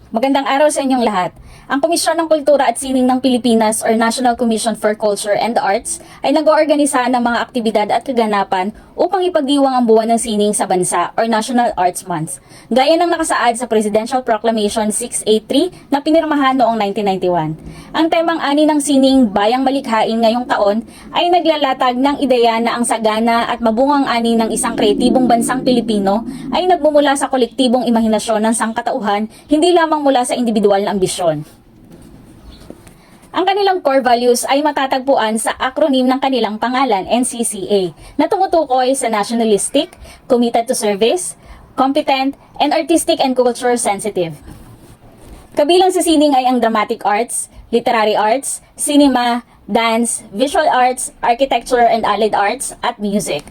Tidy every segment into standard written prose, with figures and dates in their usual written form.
Magandang araw sa inyong lahat. Ang Komisyon ng Kultura at Sining ng Pilipinas or National Commission for Culture and the Arts ay nag-oorganisa ng mga aktibidad at kaganapan upang ipagdiwang ang buwan ng sining sa bansa or National Arts Month. Gaya ng nakasaad sa Presidential Proclamation 683 na pinirmahan noong 1991. Ang temang ani ng sining Bayang Malikhain ngayong taon ay naglalatag ng ideya na ang sagana at mabungang ani ng isang kreatibong bansang Pilipino ay nagmumula sa kolektibong imahinasyon ng sangkatauhan, hindi lamang mula sa individual na ambisyon. Ang kanilang core values ay matatagpuan sa acronym ng kanilang pangalan, NCCA, na tumutukoy sa nationalistic, committed to service, competent, and artistic and culture sensitive. Kabilang sa sining ay ang dramatic arts, literary arts, cinema, dance, visual arts, architecture and allied arts, at music.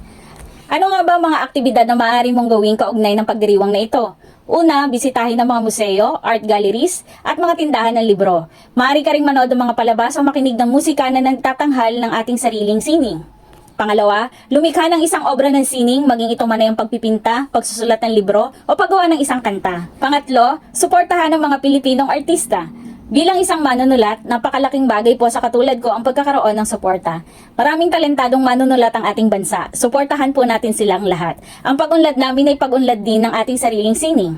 Ano nga ba ang mga aktibidad na maaari mong gawin kaugnay ng pagdiriwang na ito? Una, bisitahin ang mga museo, art galleries, at mga tindahan ng libro. Maaari ka ring manood ng mga palabas o makinig ng musika na nagtatanghal ng ating sariling sining. Pangalawa, lumikha ng isang obra ng sining, maging ito man ay ang pagpipinta, pagsusulat ng libro, o paggawa ng isang kanta. Pangatlo, suportahan ng mga Pilipinong artista. Bilang isang manunulat, napakalaking bagay po sa katulad ko ang pagkakaroon ng suporta. Maraming talentadong manunulat ang ating bansa. Suportahan po natin silang lahat. Ang pag-unlad namin ay pag-unlad din ng ating sariling sining.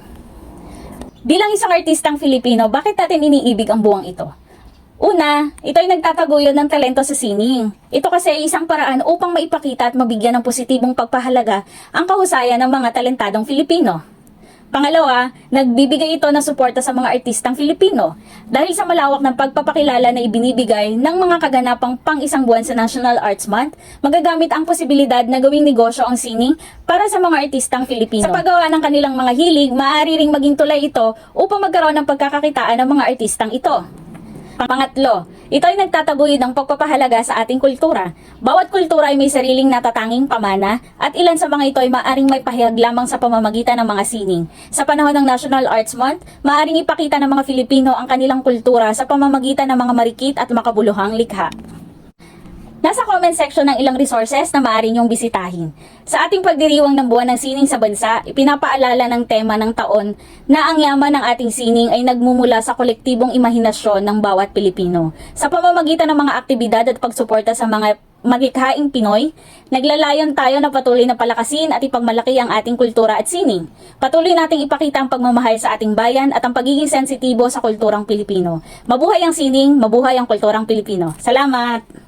Bilang isang artistang Filipino, bakit natin iniibig ang buwang ito? Una, ito ay nagtataguyod ng talento sa sining. Ito kasi ay isang paraan upang maipakita at mabigyan ng positibong pagpahalaga ang kahusayan ng mga talentadong Filipino. Pangalawa, nagbibigay ito ng suporta sa mga artistang Filipino dahil sa malawak ng pagpapakilala na ibinibigay ng mga kaganapang pang-isang buwan sa National Arts Month, magagamit ang posibilidad na gawing negosyo ang sining para sa mga artistang Filipino. Sa paggawa ng kanilang mga hilig, maaari ring maging tulay ito upang magkaroon ng pagkakakitaan ng mga artistang ito. Pangatlo, ito ay nagtataguyod ng pagpapahalaga sa ating kultura. Bawat kultura ay may sariling natatanging pamana at ilan sa mga ito ay maaaring may pahayag lamang sa pamamagitan ng mga sining. Sa panahon ng National Arts Month, maaaring ipakita ng mga Filipino ang kanilang kultura sa pamamagitan ng mga marikit at makabuluhang likha. Nasa comment section ng ilang resources na maaari niyong bisitahin. Sa ating pagdiriwang ng buwan ng sining sa bansa, ipinapaalala ng tema ng taon na ang yaman ng ating sining ay nagmumula sa kolektibong imahinasyon ng bawat Pilipino. Sa pamamagitan ng mga aktibidad at pagsuporta sa mga malikhaing Pinoy, naglalayon tayo na patuloy na palakasin at ipagmalaki ang ating kultura at sining. Patuloy nating ipakita ang pagmamahal sa ating bayan at ang pagiging sensitibo sa kulturang Pilipino. Mabuhay ang sining, mabuhay ang kulturang Pilipino. Salamat!